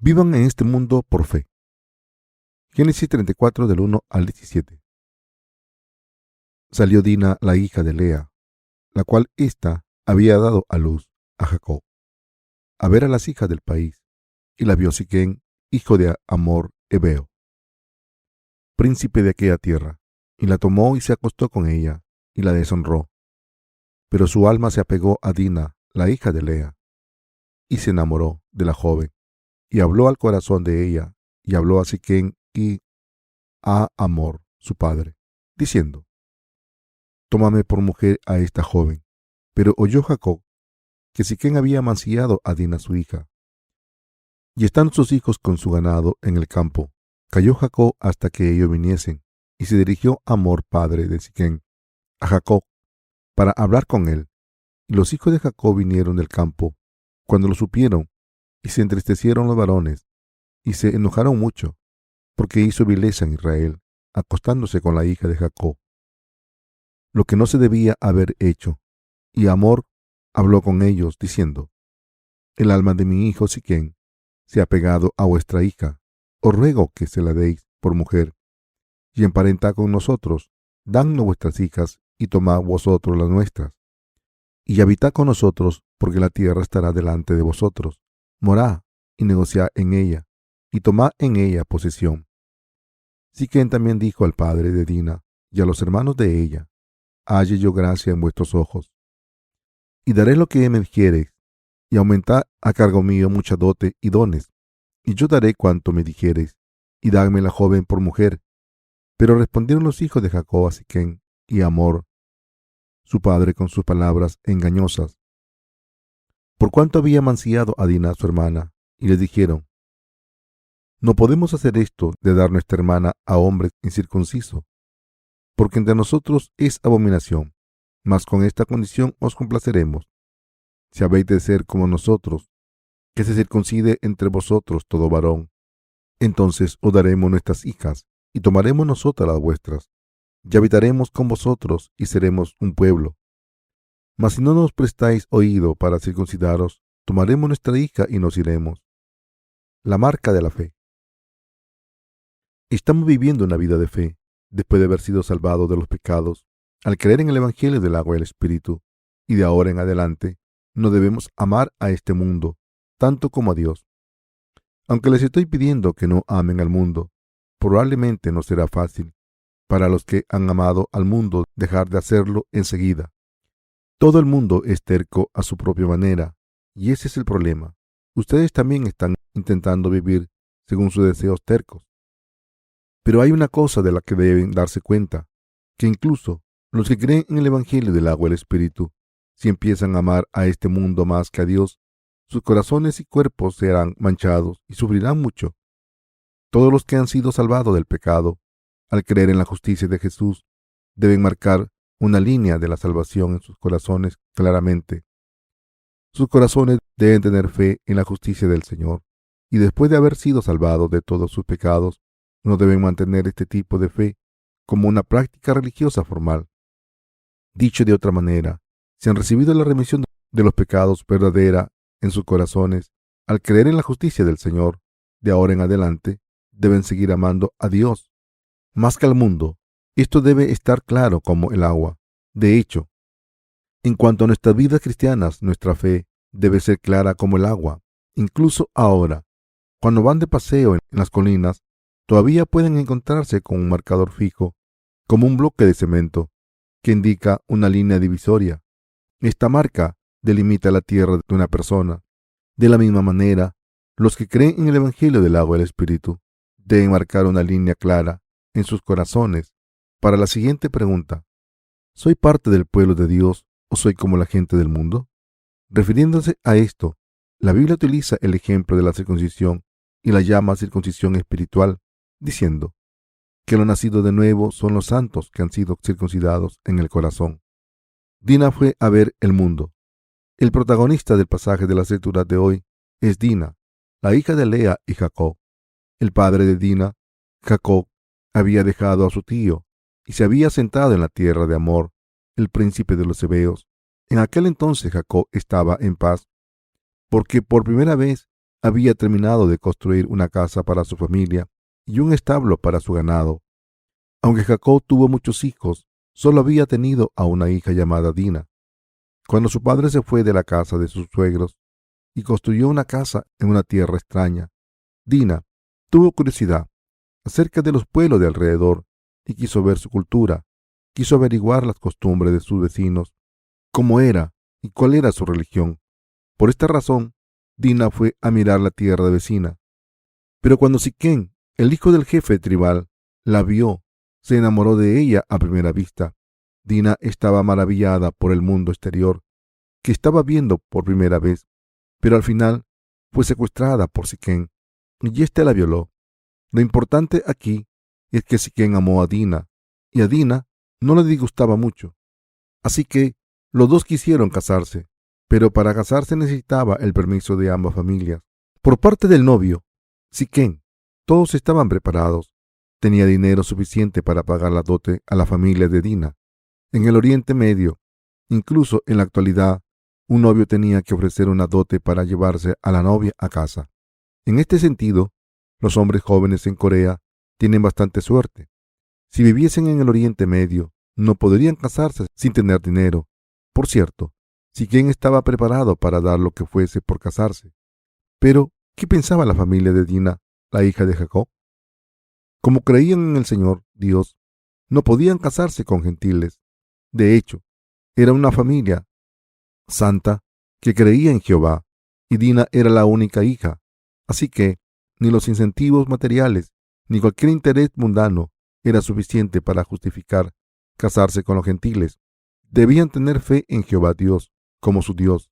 Vivan en este mundo por fe. Génesis 34 del 1 al 17. Salió Dina, la hija de Lea, la cual ésta había dado a luz a Jacob, a ver a las hijas del país, y la vio Siquén, hijo de Hamor Heveo, príncipe de aquella tierra, y la tomó y se acostó con ella, y la deshonró. Pero su alma se apegó a Dina, la hija de Lea, y se enamoró de la joven, y habló al corazón de ella, y habló a Siquén y a Hamor, su padre, diciendo: Tómame por mujer a esta joven. Pero oyó Jacob que Siquén había mancillado a Dina su hija. Y estando sus hijos con su ganado en el campo, calló Jacob hasta que ellos viniesen, y se dirigió Hamor, padre de Siquén, a Jacob, para hablar con él. Y los hijos de Jacob vinieron del campo, cuando lo supieron, y se entristecieron los varones, y se enojaron mucho, porque hizo vileza en Israel, acostándose con la hija de Jacob, lo que no se debía haber hecho. Y Hamor habló con ellos, diciendo: El alma de mi hijo Siquén se ha pegado a vuestra hija. Os ruego que se la deis por mujer, y emparentad con nosotros, dadnos vuestras hijas, y tomad vosotros las nuestras, y habitad con nosotros, porque la tierra estará delante de vosotros. Morad y negociad en ella, y tomad en ella posesión. Siquén también dijo al padre de Dina y a los hermanos de ella: Halle yo gracia en vuestros ojos, y daré lo que me dijereis, y aumentad a cargo mío mucha dote y dones, y yo daré cuanto me dijereis, y dadme la joven por mujer. Pero respondieron los hijos de Jacob a Siquén y a Hamor, su padre, con sus palabras engañosas, por cuanto había mancillado a Dina su hermana, y les dijeron: No podemos hacer esto de dar nuestra hermana a hombre incircunciso, porque entre nosotros es abominación, mas con esta condición os complaceremos: si habéis de ser como nosotros, que se circuncide entre vosotros todo varón, entonces os daremos nuestras hijas, y tomaremos nosotras las vuestras, y habitaremos con vosotros, y seremos un pueblo. Mas si no nos prestáis oído para circuncidaros, tomaremos nuestra hija y nos iremos. La marca de la fe. Estamos viviendo una vida de fe, después de haber sido salvados de los pecados, al creer en el Evangelio del agua y el Espíritu, y de ahora en adelante no debemos amar a este mundo tanto como a Dios. Aunque les estoy pidiendo que no amen al mundo, probablemente no será fácil para los que han amado al mundo dejar de hacerlo enseguida. Todo el mundo es terco a su propia manera, y ese es el problema. Ustedes también están intentando vivir según sus deseos tercos. Pero hay una cosa de la que deben darse cuenta, que incluso los que creen en el Evangelio del agua y el Espíritu, si empiezan a amar a este mundo más que a Dios, sus corazones y cuerpos serán manchados y sufrirán mucho. Todos los que han sido salvados del pecado, al creer en la justicia de Jesús, deben marcar una línea de la salvación en sus corazones claramente. Sus corazones deben tener fe en la justicia del Señor, y después de haber sido salvados de todos sus pecados, no deben mantener este tipo de fe como una práctica religiosa formal. Dicho de otra manera, si han recibido la remisión de los pecados verdadera en sus corazones, al creer en la justicia del Señor, de ahora en adelante, deben seguir amando a Dios más que al mundo. Esto debe estar claro como el agua. De hecho, en cuanto a nuestras vidas cristianas, nuestra fe debe ser clara como el agua. Incluso ahora, cuando van de paseo en las colinas, todavía pueden encontrarse con un marcador fijo, como un bloque de cemento, que indica una línea divisoria. Esta marca delimita la tierra de una persona. De la misma manera, los que creen en el Evangelio del agua y el Espíritu deben marcar una línea clara en sus corazones para la siguiente pregunta: ¿soy parte del pueblo de Dios o soy como la gente del mundo? Refiriéndose a esto, la Biblia utiliza el ejemplo de la circuncisión y la llama circuncisión espiritual, diciendo que los nacidos de nuevo son los santos que han sido circuncidados en el corazón. Dina fue a ver el mundo. El protagonista del pasaje de la escritura de hoy es Dina, la hija de Lea y Jacob. El padre de Dina, Jacob, había dejado a su tío y se había sentado en la tierra de Hamor, el príncipe de los heveos. En aquel entonces Jacob estaba en paz, porque por primera vez había terminado de construir una casa para su familia y un establo para su ganado. Aunque Jacob tuvo muchos hijos, solo había tenido a una hija llamada Dina. Cuando su padre se fue de la casa de sus suegros y construyó una casa en una tierra extraña, Dina tuvo curiosidad acerca de los pueblos de alrededor y quiso ver su cultura, quiso averiguar las costumbres de sus vecinos, cómo era y cuál era su religión. Por esta razón, Dina fue a mirar la tierra vecina. Pero cuando Siquén, el hijo del jefe tribal, la vio, se enamoró de ella a primera vista. Dina estaba maravillada por el mundo exterior que estaba viendo por primera vez, pero al final fue secuestrada por Siquén y éste la violó. Lo importante aquí es que Siquén amó a Dina y a Dina no le disgustaba mucho. Así que los dos quisieron casarse, pero para casarse necesitaba el permiso de ambas familias. Por parte del novio, Siquén, todos estaban preparados. Tenía dinero suficiente para pagar la dote a la familia de Dina. En el Oriente Medio, incluso en la actualidad, un novio tenía que ofrecer una dote para llevarse a la novia a casa. En este sentido, los hombres jóvenes en Corea tienen bastante suerte. Si viviesen en el Oriente Medio, no podrían casarse sin tener dinero. Por cierto, Siquén estaba preparado para dar lo que fuese por casarse. Pero, ¿qué pensaba la familia de Dina, la hija de Jacob? Como creían en el Señor Dios, no podían casarse con gentiles. De hecho, era una familia santa que creía en Jehová, y Dina era la única hija. Así que ni los incentivos materiales ni cualquier interés mundano era suficiente para justificar casarse con los gentiles. Debían tener fe en Jehová Dios como su Dios.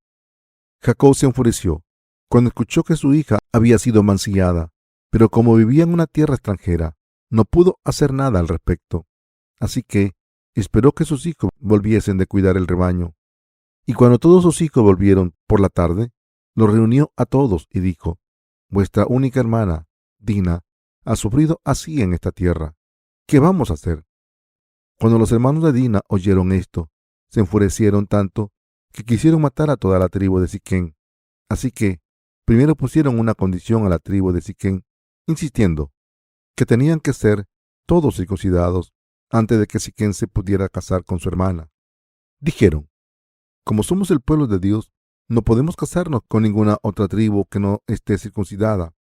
Jacob se enfureció cuando escuchó que su hija había sido mancillada, pero como vivía en una tierra extranjera, no pudo hacer nada al respecto. Así que esperó que sus hijos volviesen de cuidar el rebaño. Y cuando todos sus hijos volvieron por la tarde, los reunió a todos y dijo: Vuestra única hermana, Dina, ha sufrido así en esta tierra. ¿Qué vamos a hacer? Cuando los hermanos de Dina oyeron esto, se enfurecieron tanto que quisieron matar a toda la tribu de Siquén. Así que primero pusieron una condición a la tribu de Siquén, insistiendo que tenían que ser todos circuncidados antes de que Siquén se pudiera casar con su hermana. Dijeron: Como somos el pueblo de Dios, no podemos casarnos con ninguna otra tribu que no esté circuncidada.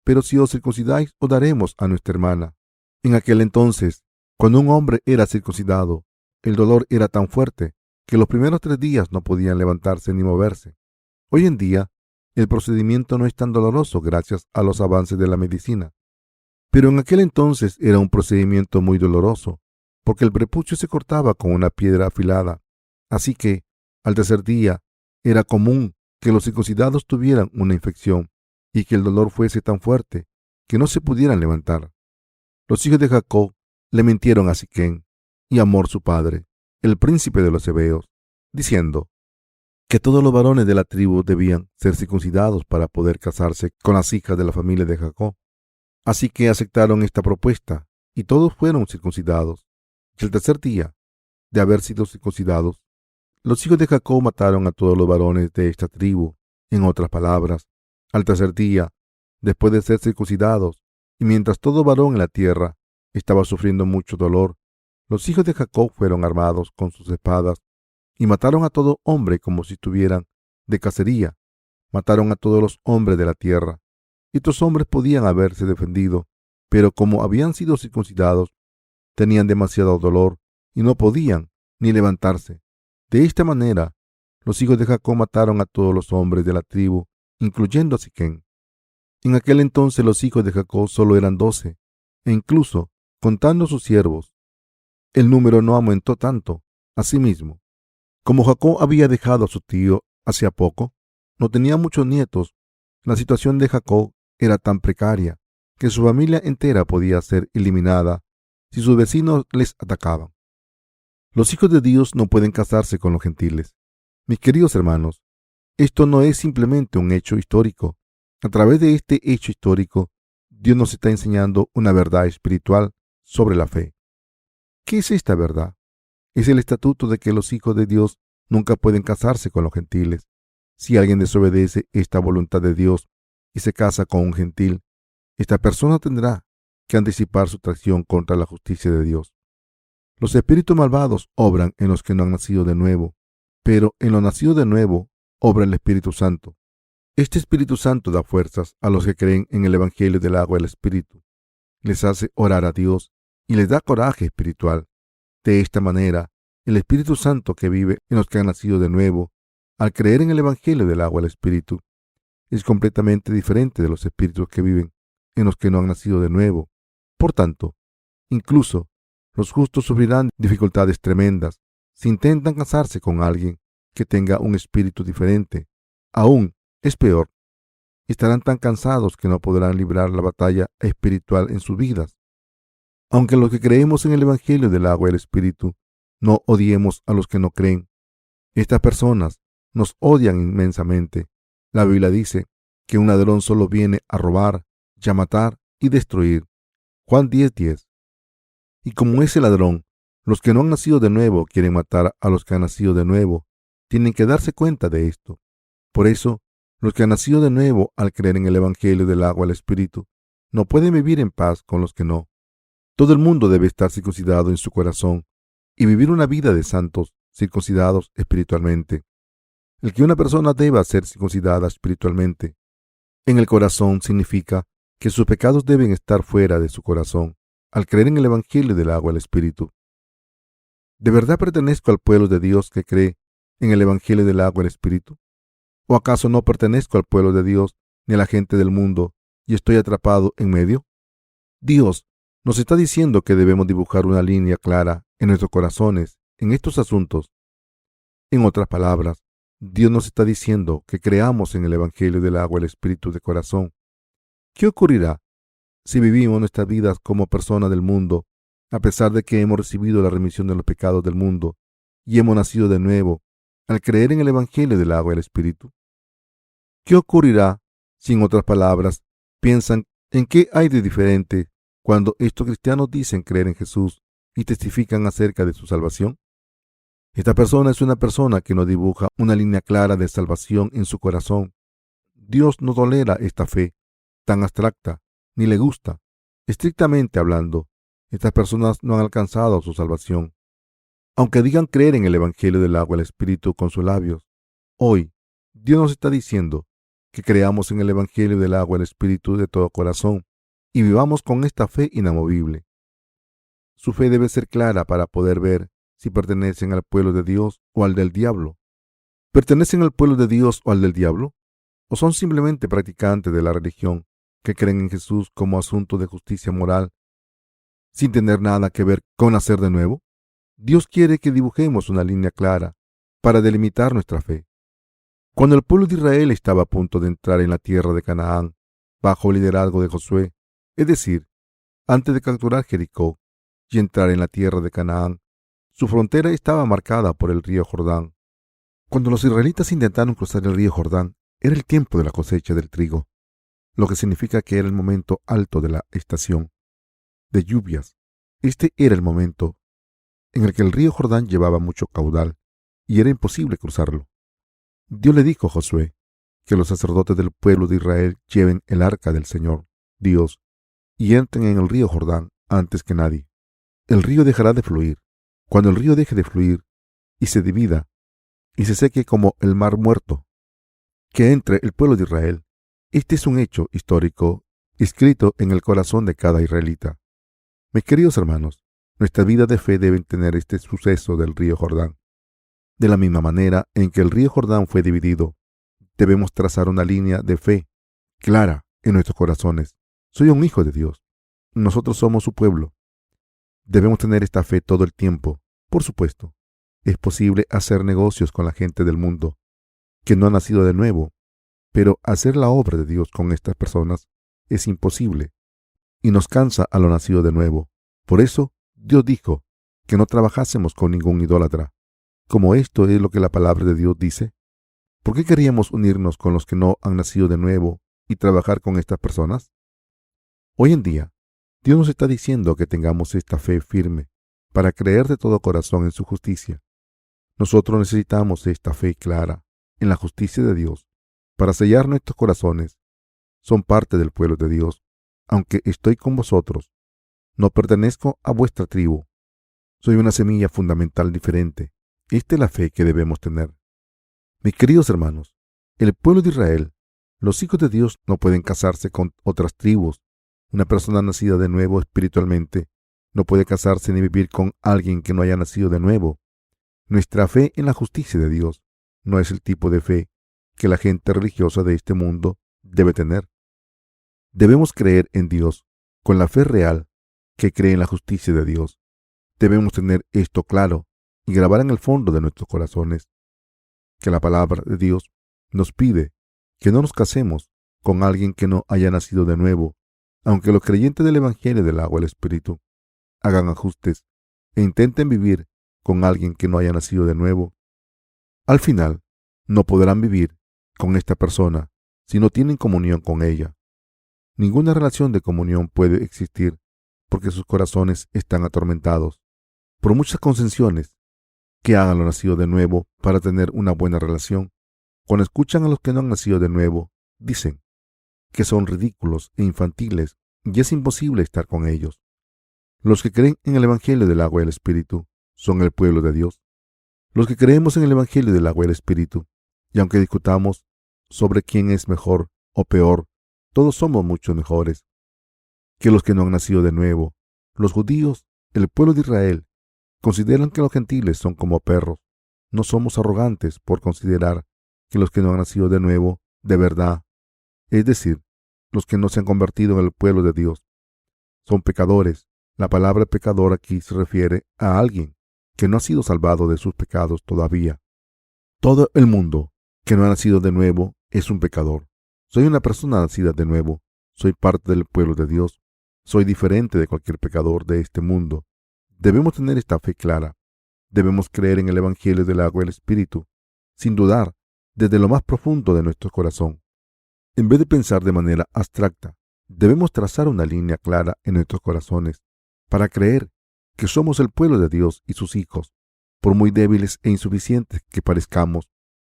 Pero si os circuncidáis, os daremos a nuestra hermana. En aquel entonces, cuando un hombre era circuncidado, el dolor era tan fuerte que los primeros 3 días no podían levantarse ni moverse. Hoy en día, el procedimiento no es tan doloroso gracias a los avances de la medicina. Pero en aquel entonces era un procedimiento muy doloroso, porque el prepucio se cortaba con una piedra afilada. Así que, al tercer día, era común que los circuncidados tuvieran una infección y que el dolor fuese tan fuerte que no se pudieran levantar. Los hijos de Jacob le mintieron a Siquén y a Hamor su padre, el príncipe de los heveos, diciendo que todos los varones de la tribu debían ser circuncidados para poder casarse con las hijas de la familia de Jacob. Así que aceptaron esta propuesta y todos fueron circuncidados. Y el tercer día de haber sido circuncidados, los hijos de Jacob mataron a todos los varones de esta tribu. En otras palabras, al tercer día, después de ser circuncidados, y mientras todo varón en la tierra estaba sufriendo mucho dolor, los hijos de Jacob fueron armados con sus espadas y mataron a todo hombre como si estuvieran de cacería. Mataron a todos los hombres de la tierra. Estos hombres podían haberse defendido, pero como habían sido circuncidados, tenían demasiado dolor y no podían ni levantarse. De esta manera, los hijos de Jacob mataron a todos los hombres de la tribu, incluyendo a Siquén. En aquel entonces los hijos de Jacob solo eran 12, e incluso, contando sus siervos, el número no aumentó tanto. Asimismo, como Jacob había dejado a su tío hacía poco, no tenía muchos nietos. La situación de Jacob era tan precaria que su familia entera podía ser eliminada si sus vecinos les atacaban. Los hijos de Dios no pueden casarse con los gentiles. Mis queridos hermanos, esto no es simplemente un hecho histórico. A través de este hecho histórico, Dios nos está enseñando una verdad espiritual sobre la fe. ¿Qué es esta verdad? Es el estatuto de que los hijos de Dios nunca pueden casarse con los gentiles. Si alguien desobedece esta voluntad de Dios, y se casa con un gentil, esta persona tendrá que anticipar su tracción contra la justicia de Dios. Los espíritus malvados obran en los que no han nacido de nuevo, pero en los nacidos de nuevo obra el Espíritu Santo. Este Espíritu Santo da fuerzas a los que creen en el Evangelio del agua y el Espíritu. Les hace orar a Dios y les da coraje espiritual. De esta manera, el Espíritu Santo que vive en los que han nacido de nuevo, al creer en el Evangelio del agua y el Espíritu, es completamente diferente de los espíritus que viven en los que no han nacido de nuevo. Por tanto, incluso los justos sufrirán dificultades tremendas si intentan casarse con alguien que tenga un espíritu diferente. Aún es peor, estarán tan cansados que no podrán librar la batalla espiritual en sus vidas. Aunque los que creemos en el Evangelio del agua y el Espíritu no odiemos a los que no creen, estas personas nos odian inmensamente. La Biblia dice que un ladrón solo viene a robar, y a matar y destruir. Juan 10:10. Y como ese ladrón, los que no han nacido de nuevo quieren matar a los que han nacido de nuevo. Tienen que darse cuenta de esto. Por eso, los que han nacido de nuevo al creer en el Evangelio del agua y el Espíritu no pueden vivir en paz con los que no. Todo el mundo debe estar circuncidado en su corazón y vivir una vida de santos circuncidados espiritualmente. El que una persona deba ser circuncidada espiritualmente en el corazón significa que sus pecados deben estar fuera de su corazón al creer en el Evangelio del agua y el Espíritu. ¿De verdad pertenezco al pueblo de Dios que cree en el Evangelio del agua y el Espíritu? ¿O acaso no pertenezco al pueblo de Dios ni a la gente del mundo y estoy atrapado en medio? Dios nos está diciendo que debemos dibujar una línea clara en nuestros corazones en estos asuntos. En otras palabras, Dios nos está diciendo que creamos en el Evangelio del agua y el Espíritu de corazón. ¿Qué ocurrirá si vivimos nuestras vidas como personas del mundo, a pesar de que hemos recibido la remisión de los pecados del mundo y hemos nacido de nuevo al creer en el Evangelio del agua y el Espíritu? ¿Qué ocurrirá si, en otras palabras, piensan en qué hay de diferente cuando estos cristianos dicen creer en Jesús y testifican acerca de su salvación? Esta persona es una persona que no dibuja una línea clara de salvación en su corazón. Dios no tolera esta fe tan abstracta, ni le gusta. Estrictamente hablando, estas personas no han alcanzado su salvación. Aunque digan creer en el Evangelio del agua y el Espíritu con sus labios, hoy Dios nos está diciendo que creamos en el Evangelio del agua y el Espíritu de todo corazón y vivamos con esta fe inamovible. Su fe debe ser clara para poder ver si pertenecen al pueblo de Dios o al del diablo. ¿Pertenecen al pueblo de Dios o al del diablo? ¿O son simplemente practicantes de la religión que creen en Jesús como asunto de justicia moral sin tener nada que ver con nacer de nuevo? Dios quiere que dibujemos una línea clara para delimitar nuestra fe. Cuando el pueblo de Israel estaba a punto de entrar en la tierra de Canaán, bajo el liderazgo de Josué, es decir, antes de capturar Jericó y entrar en la tierra de Canaán, su frontera estaba marcada por el río Jordán. Cuando los israelitas intentaron cruzar el río Jordán, era el tiempo de la cosecha del trigo, lo que significa que era el momento alto de la estación de lluvias. Este era el momento en el que el río Jordán llevaba mucho caudal y era imposible cruzarlo. Dios le dijo a Josué que los sacerdotes del pueblo de Israel lleven el arca del Señor, Dios, y entren en el río Jordán antes que nadie. El río dejará de fluir. Cuando el río deje de fluir y se divida y se seque como el mar muerto, que entre el pueblo de Israel. Este es un hecho histórico escrito en el corazón de cada israelita. Mis queridos hermanos, nuestra vida de fe debe tener este suceso del río Jordán. De la misma manera en que el río Jordán fue dividido, debemos trazar una línea de fe clara en nuestros corazones. Soy un hijo de Dios. Nosotros somos su pueblo. Debemos tener esta fe todo el tiempo. Por supuesto, es posible hacer negocios con la gente del mundo que no ha nacido de nuevo, pero hacer la obra de Dios con estas personas es imposible y nos cansa a lo nacido de nuevo. Por eso, Dios dijo que no trabajásemos con ningún idólatra. Como esto es lo que la palabra de Dios dice, ¿por qué queríamos unirnos con los que no han nacido de nuevo y trabajar con estas personas? Hoy en día, Dios nos está diciendo que tengamos esta fe firme para creer de todo corazón en su justicia. Nosotros necesitamos esta fe clara en la justicia de Dios para sellar nuestros corazones. son parte del pueblo de Dios. Aunque estoy con vosotros, no pertenezco a vuestra tribu. Soy una semilla fundamental diferente. Esta es la fe que debemos tener. Mis queridos hermanos, el pueblo de Israel, los hijos de Dios no pueden casarse con otras tribus. Una persona nacida de nuevo espiritualmente no puede casarse ni vivir con alguien que no haya nacido de nuevo. Nuestra fe en la justicia de Dios no es el tipo de fe que la gente religiosa de este mundo debe tener. Debemos creer en Dios con la fe real que cree en la justicia de Dios. Debemos tener esto claro y grabar en el fondo de nuestros corazones que la palabra de Dios nos pide que no nos casemos con alguien que no haya nacido de nuevo, aunque los creyentes del Evangelio del agua y el Espíritu hagan ajustes e intenten vivir con alguien que no haya nacido de nuevo. Al final, no podrán vivir con esta persona si no tienen comunión con ella. Ninguna relación de comunión puede existir porque sus corazones están atormentados por muchas concesiones que hagan lo nacido de nuevo para tener una buena relación. Cuando escuchan a los que no han nacido de nuevo, dicen que son ridículos e infantiles y es imposible estar con ellos. Los que creen en el Evangelio del agua y el Espíritu son el pueblo de Dios. Los que creemos en el Evangelio del agua y el Espíritu, y aunque discutamos sobre quién es mejor o peor, todos somos mucho mejores que los que no han nacido de nuevo. Los judíos, el pueblo de Israel, consideran que los gentiles son como perros. No somos arrogantes por considerar que los que no han nacido de nuevo, de verdad, es decir, los que no se han convertido en el pueblo de Dios, son pecadores. La palabra pecador aquí se refiere a alguien que no ha sido salvado de sus pecados todavía. Todo el mundo que no ha nacido de nuevo es un pecador. Soy una persona nacida de nuevo. Soy parte del pueblo de Dios. Soy diferente de cualquier pecador de este mundo. Debemos tener esta fe clara. Debemos creer en el Evangelio del agua y el Espíritu, sin dudar, desde lo más profundo de nuestro corazón. En vez de pensar de manera abstracta, debemos trazar una línea clara en nuestros corazones para creer que somos el pueblo de Dios y sus hijos. Por muy débiles e insuficientes que parezcamos,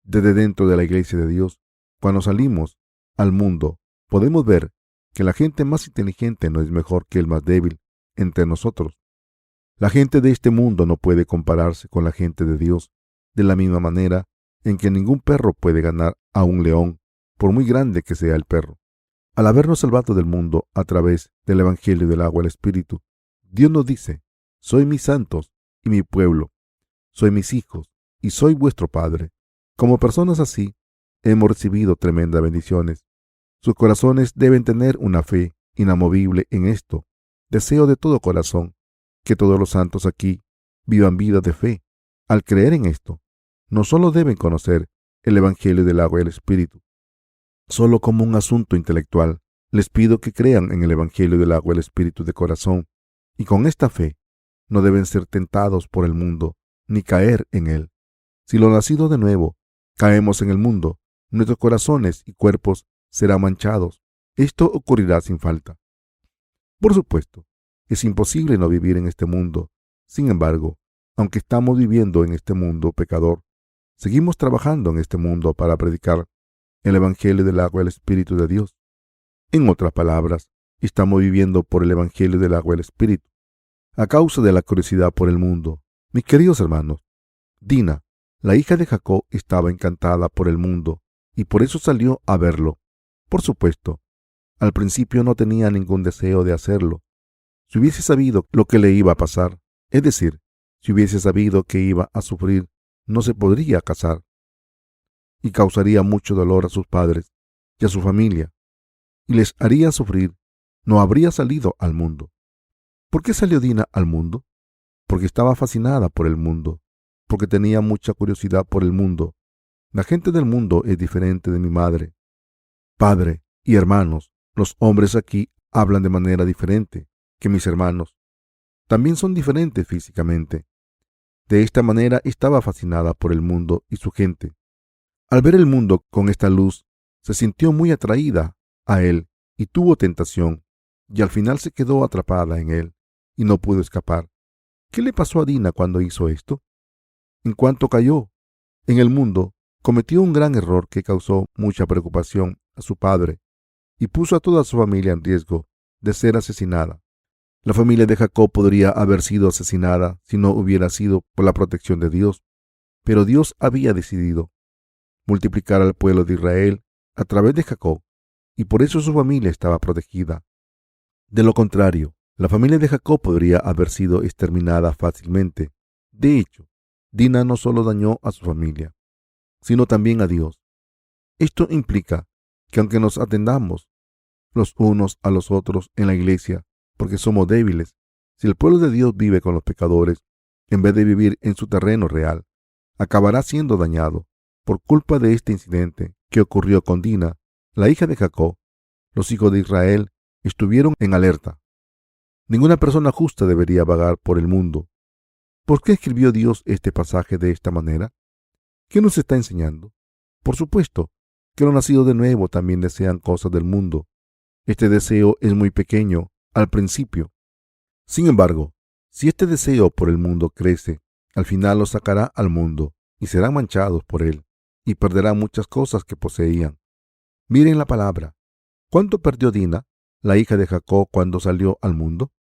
desde dentro de la iglesia de Dios, cuando salimos al mundo, podemos ver que la gente más inteligente no es mejor que el más débil entre nosotros. La gente de este mundo no puede compararse con la gente de Dios, de la misma manera en que ningún perro puede ganar a un león, por muy grande que sea el perro. Al habernos salvado del mundo a través del Evangelio del agua y el Espíritu, Dios nos dice: soy mis santos y mi pueblo, soy mis hijos y soy vuestro Padre. Como personas así, hemos recibido tremendas bendiciones. Sus corazones deben tener una fe inamovible en esto. Deseo de todo corazón que todos los santos aquí vivan vidas de fe. Al creer en esto, no solo deben conocer el Evangelio del agua y el Espíritu, solo como un asunto intelectual. Les pido que crean en el Evangelio del agua y el Espíritu de corazón, y con esta fe no deben ser tentados por el mundo, ni caer en él. Si lo nacido de nuevo caemos en el mundo, nuestros corazones y cuerpos serán manchados. Esto ocurrirá sin falta. Por supuesto, es imposible no vivir en este mundo. Sin embargo, aunque estamos viviendo en este mundo pecador, seguimos trabajando en este mundo para predicar el Evangelio del agua y el Espíritu de Dios. En otras palabras, estamos viviendo por el Evangelio del agua y el Espíritu, a causa de la curiosidad por el mundo. Mis queridos hermanos, Dina, la hija de Jacob, estaba encantada por el mundo y por eso salió a verlo. Por supuesto, al principio no tenía ningún deseo de hacerlo. Si hubiese sabido lo que le iba a pasar, es decir, si hubiese sabido que iba a sufrir, no se podría casar y causaría mucho dolor a sus padres y a su familia y les haría sufrir, no habría salido al mundo. ¿Por qué salió Dina al mundo? Porque estaba fascinada por el mundo, porque tenía mucha curiosidad por el mundo. La gente del mundo es diferente de mi madre, padre y hermanos. Los hombres aquí hablan de manera diferente que mis hermanos. También son diferentes físicamente. De esta manera estaba fascinada por el mundo y su gente. Al ver el mundo con esta luz, se sintió muy atraída a él y tuvo tentación, y al final se quedó atrapada en él y no pudo escapar. ¿Qué le pasó a Dina cuando hizo esto? En cuanto cayó en el mundo, cometió un gran error que causó mucha preocupación a su padre y puso a toda su familia en riesgo de ser asesinada. La familia de Jacob podría haber sido asesinada si no hubiera sido por la protección de Dios, pero Dios había decidido multiplicar al pueblo de Israel a través de Jacob, y por eso su familia estaba protegida. De lo contrario, la familia de Jacob podría haber sido exterminada fácilmente. De hecho, Dina no solo dañó a su familia, sino también a Dios. Esto implica que aunque nos atendamos los unos a los otros en la iglesia, porque somos débiles, si el pueblo de Dios vive con los pecadores, en vez de vivir en su terreno real, acabará siendo dañado por culpa de este incidente que ocurrió con Dina, la hija de Jacob. Los hijos de Israel estuvieron en alerta. Ninguna persona justa debería vagar por el mundo. ¿Por qué escribió Dios este pasaje de esta manera? ¿Qué nos está enseñando? Por supuesto que los nacidos de nuevo también desean cosas del mundo. Este deseo es muy pequeño al principio. Sin embargo, si este deseo por el mundo crece, al final los sacará al mundo y serán manchados por él y perderán muchas cosas que poseían. Miren la palabra. ¿Cuánto perdió Dina, la hija de Jacob, cuando salió al mundo?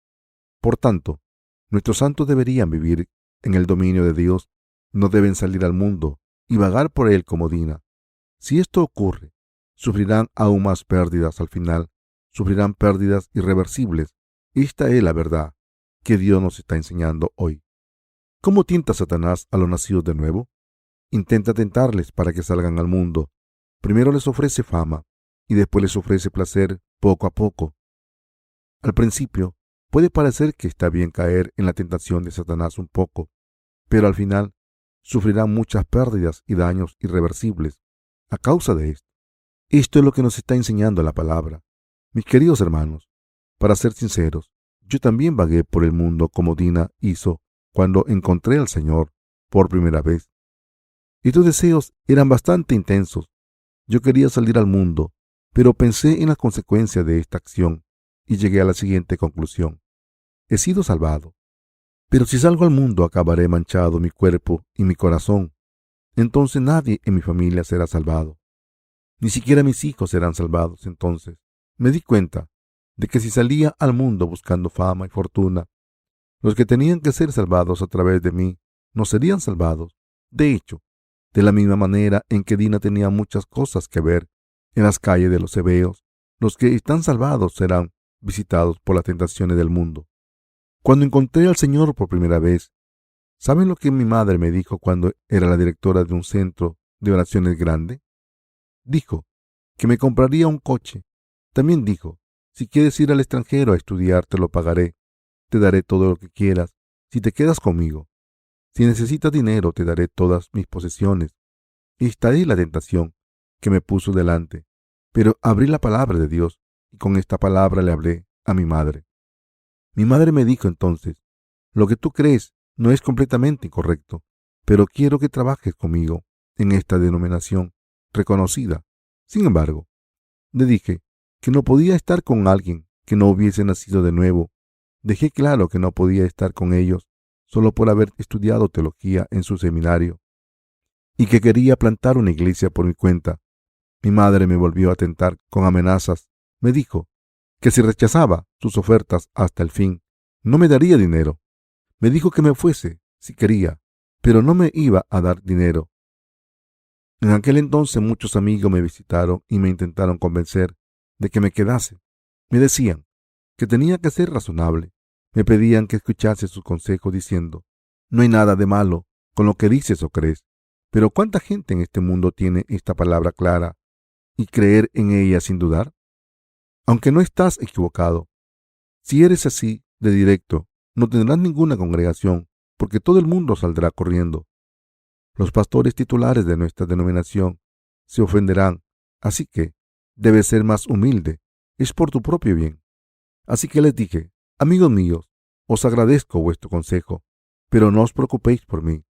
Por tanto, nuestros santos deberían vivir en el dominio de Dios, no deben salir al mundo y vagar por él como Dina. Si esto ocurre, sufrirán aún más pérdidas al final, sufrirán pérdidas irreversibles. Esta es la verdad que Dios nos está enseñando hoy. ¿Cómo tienta Satanás a los nacidos de nuevo? Intenta tentarles para que salgan al mundo. Primero les ofrece fama y después les ofrece placer poco a poco. Al principio, puede parecer que está bien caer en la tentación de Satanás un poco, pero al final sufrirán muchas pérdidas y daños irreversibles a causa de esto. Esto es lo que nos está enseñando la palabra. Mis queridos hermanos, para ser sinceros, yo también vagué por el mundo como Dina hizo cuando encontré al Señor por primera vez. Estos deseos eran bastante intensos. Yo quería salir al mundo, pero pensé en las consecuencias de esta acción y llegué a la siguiente conclusión. He sido salvado, pero si salgo al mundo acabaré manchado mi cuerpo y mi corazón. Entonces nadie en mi familia será salvado. Ni siquiera mis hijos serán salvados. Entonces me di cuenta de que si salía al mundo buscando fama y fortuna, los que tenían que ser salvados a través de mí no serían salvados. De hecho, de la misma manera en que Dina tenía muchas cosas que ver en las calles de los hebeos, los que están salvados serán visitados por las tentaciones del mundo. Cuando encontré al Señor por primera vez, ¿saben lo que mi madre me dijo cuando era la directora de un centro de oraciones grande? Dijo que me compraría un coche. También dijo, si quieres ir al extranjero a estudiar, te lo pagaré. Te daré todo lo que quieras si te quedas conmigo. Si necesitas dinero, te daré todas mis posesiones. Esta es la tentación que me puso delante. Pero abrí la palabra de Dios y con esta palabra le hablé a mi madre. Mi madre me dijo entonces, lo que tú crees no es completamente incorrecto, pero quiero que trabajes conmigo en esta denominación reconocida. Sin embargo, le dije que no podía estar con alguien que no hubiese nacido de nuevo. Dejé claro que no podía estar con ellos solo por haber estudiado teología en su seminario y que quería plantar una iglesia por mi cuenta. Mi madre me volvió a tentar con amenazas. Me dijo que si rechazaba sus ofertas hasta el fin, no me daría dinero. Me dijo que me fuese si quería, pero no me iba a dar dinero. En aquel entonces muchos amigos me visitaron y me intentaron convencer de que me quedase. Me decían que tenía que ser razonable. Me pedían que escuchase sus consejos diciendo, no hay nada de malo con lo que dices o crees, pero ¿cuánta gente en este mundo tiene esta palabra clara y creer en ella sin dudar? Aunque no estás equivocado. Si eres así de directo, no tendrás ninguna congregación, porque todo el mundo saldrá corriendo. Los pastores titulares de nuestra denominación se ofenderán, así que debes ser más humilde. Es por tu propio bien. Así que les dije, amigos míos, os agradezco vuestro consejo, pero no os preocupéis por mí.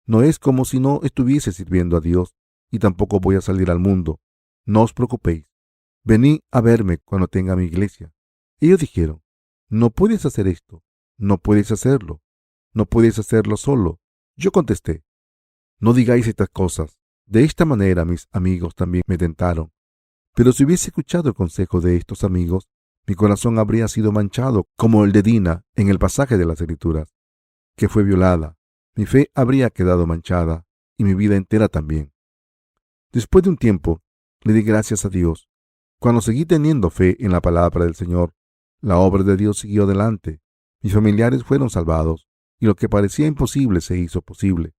No es como si no estuviese sirviendo a Dios y tampoco voy a salir al mundo. No os preocupéis. Venid a verme cuando tenga mi iglesia. Ellos dijeron, no puedes hacer esto, no puedes hacerlo, no puedes hacerlo solo. Yo contesté, no digáis estas cosas. De esta manera mis amigos también me tentaron, Pero si hubiese escuchado el consejo de estos amigos, mi corazón habría sido manchado como el de Dina en el pasaje de las Escrituras, que fue violada. Mi fe habría quedado manchada y mi vida entera también. Después de un tiempo, le di gracias a Dios. Cuando seguí teniendo fe en la palabra del Señor, la obra de Dios siguió adelante. Mis familiares fueron salvados y lo que parecía imposible se hizo posible.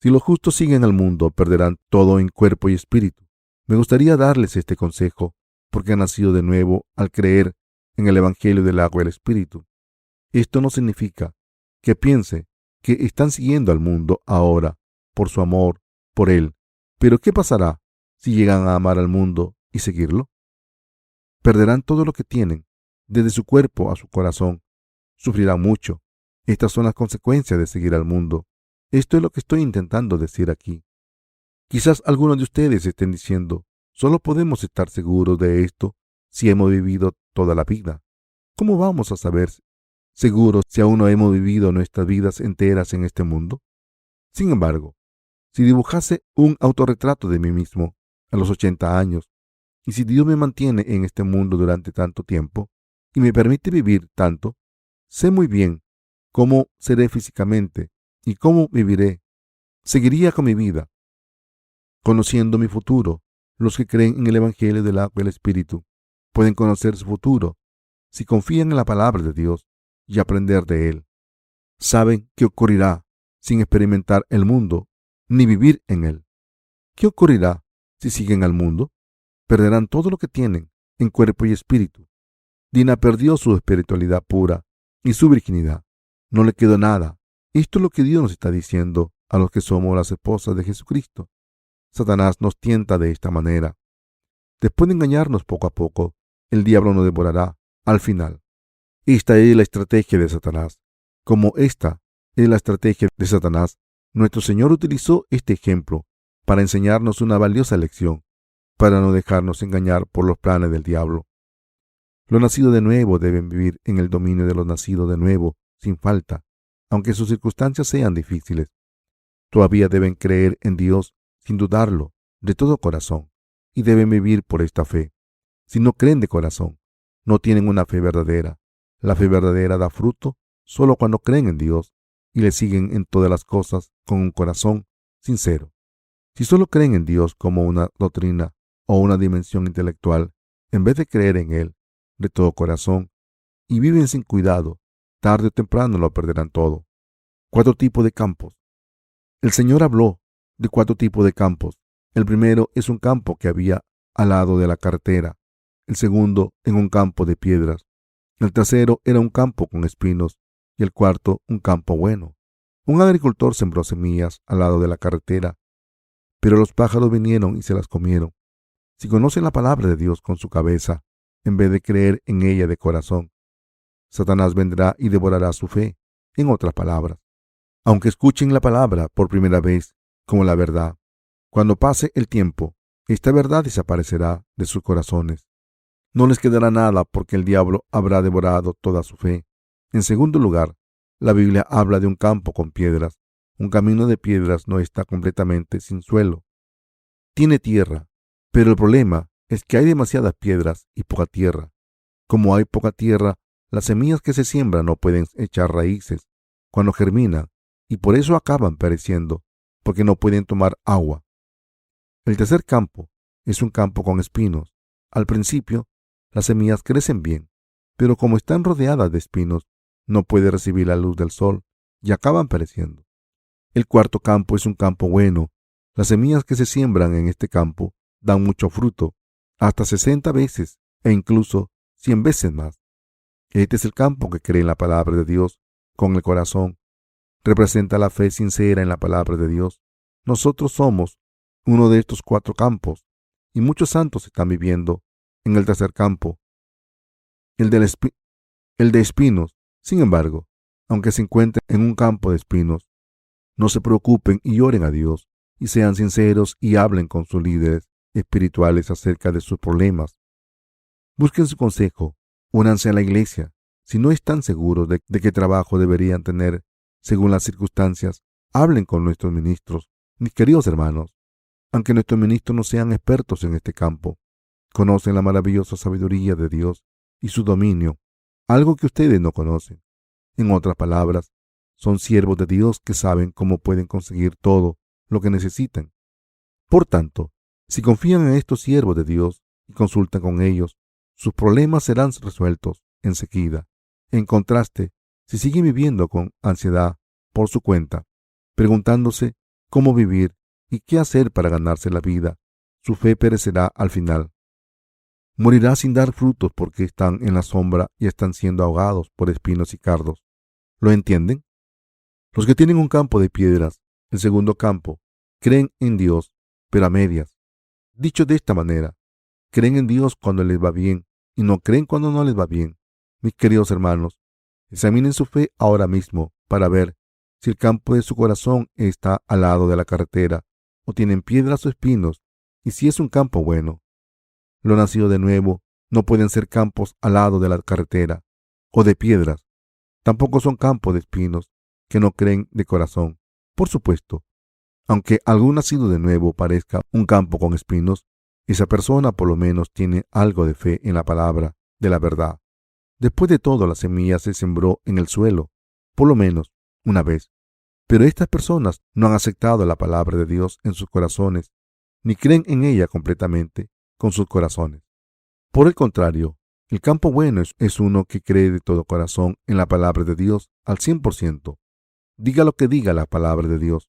Si los justos siguen al mundo, perderán todo en cuerpo y espíritu. Me gustaría darles este consejo porque han nacido de nuevo al creer en el Evangelio del agua y el Espíritu. Esto no significa que piense que están siguiendo al mundo ahora por su amor por él. Pero ¿qué pasará si llegan a amar al mundo y seguirlo? Perderán todo lo que tienen, desde su cuerpo a su corazón. Sufrirán mucho. Estas son las consecuencias de seguir al mundo. Esto es lo que estoy intentando decir aquí. Quizás algunos de ustedes estén diciendo, solo podemos estar seguros de esto si hemos vivido toda la vida. ¿Cómo vamos a saber seguros si aún no hemos vivido nuestras vidas enteras en este mundo? Sin embargo, si dibujase un autorretrato de mí mismo a los 80 años, y si Dios me mantiene en este mundo durante tanto tiempo y me permite vivir tanto, sé muy bien cómo seré físicamente y cómo viviré. Seguiría con mi vida, conociendo mi futuro. Los que creen en el Evangelio del agua y el Espíritu pueden conocer su futuro si confían en la palabra de Dios y aprender de él. Saben qué ocurrirá sin experimentar el mundo ni vivir en él. ¿Qué ocurrirá si siguen al mundo? Perderán todo lo que tienen en cuerpo y espíritu. Dina perdió su espiritualidad pura y su virginidad. No le quedó nada. Esto es lo que Dios nos está diciendo a los que somos las esposas de Jesucristo. Satanás nos tienta de esta manera. Después de engañarnos poco a poco, el diablo nos devorará al final. Esta es la estrategia de Satanás. Como esta es la estrategia de Satanás, nuestro Señor utilizó este ejemplo para enseñarnos una valiosa lección, para no dejarnos engañar por los planes del diablo. Los nacidos de nuevo deben vivir en el dominio de los nacidos de nuevo, sin falta, aunque sus circunstancias sean difíciles. Todavía deben creer en Dios sin dudarlo, de todo corazón, y deben vivir por esta fe. Si no creen de corazón, no tienen una fe verdadera. La fe verdadera da fruto solo cuando creen en Dios y le siguen en todas las cosas con un corazón sincero. Si solo creen en Dios como una doctrina o una dimensión intelectual, en vez de creer en Él de todo corazón y viven sin cuidado, tarde o temprano lo perderán todo. 4 tipos de campos. El Señor habló de 4 tipos de campos. El primero es un campo que había al lado de la carretera. El segundo en un campo de piedras. El tercero era un campo con espinos y el cuarto un campo bueno. Un agricultor sembró semillas al lado de la carretera, pero los pájaros vinieron y se las comieron. Si conocen la palabra de Dios con su cabeza, en vez de creer en ella de corazón, Satanás vendrá y devorará su fe. En otras palabras, aunque escuchen la palabra por primera vez como la verdad, cuando pase el tiempo, esta verdad desaparecerá de sus corazones. No les quedará nada porque el diablo habrá devorado toda su fe. En segundo lugar, la Biblia habla de un campo con piedras. Un camino de piedras no está completamente sin suelo. Tiene tierra, pero el problema es que hay demasiadas piedras y poca tierra. Como hay poca tierra, las semillas que se siembran no pueden echar raíces cuando germinan y por eso acaban pereciendo, porque no pueden tomar agua. El tercer campo es un campo con espinos. Al principio, las semillas crecen bien, pero como están rodeadas de espinos, no pueden recibir la luz del sol y acaban pereciendo. El cuarto campo es un campo bueno. Las semillas que se siembran en este campo dan mucho fruto, hasta 60 veces e incluso 100 veces más. Este es el campo que cree en la palabra de Dios con el corazón. Representa la fe sincera en la palabra de Dios. Nosotros somos uno de estos 4 campos y muchos santos están viviendo en el tercer campo, el de espinos. Sin embargo, aunque se encuentren en un campo de espinos, no se preocupen y oren a Dios y sean sinceros y hablen con sus líderes espirituales acerca de sus problemas. Busquen su consejo, únanse a la iglesia. Si no están seguros de qué trabajo deberían tener según las circunstancias, hablen con nuestros ministros. Mis queridos hermanos, aunque nuestros ministros no sean expertos en este campo, conocen la maravillosa sabiduría de Dios y su dominio, algo que ustedes no conocen. En otras palabras, son siervos de Dios que saben cómo pueden conseguir todo lo que necesitan. Por tanto, si confían en estos siervos de Dios y consultan con ellos, sus problemas serán resueltos enseguida. En contraste, si siguen viviendo con ansiedad por su cuenta, preguntándose cómo vivir y qué hacer para ganarse la vida, su fe perecerá al final. Morirá sin dar frutos porque están en la sombra y están siendo ahogados por espinos y cardos. ¿Lo entienden? Los que tienen un campo de piedras, el segundo campo, creen en Dios, pero a medias. Dicho de esta manera, creen en Dios cuando les va bien y no creen cuando no les va bien. Mis queridos hermanos, examinen su fe ahora mismo para ver si el campo de su corazón está al lado de la carretera o tienen piedras o espinos, y si es un campo bueno. Lo nacido de nuevo no pueden ser campos al lado de la carretera o de piedras. Tampoco son campos de espinos que no creen de corazón. Por supuesto, aunque algún nacido de nuevo parezca un campo con espinos, esa persona por lo menos tiene algo de fe en la palabra de la verdad. Después de todo, la semilla se sembró en el suelo, por lo menos una vez. Pero estas personas no han aceptado la palabra de Dios en sus corazones, ni creen en ella completamente con sus corazones. Por el contrario, el campo bueno es uno que cree de todo corazón en la palabra de Dios al 100%. Diga lo que diga la palabra de Dios.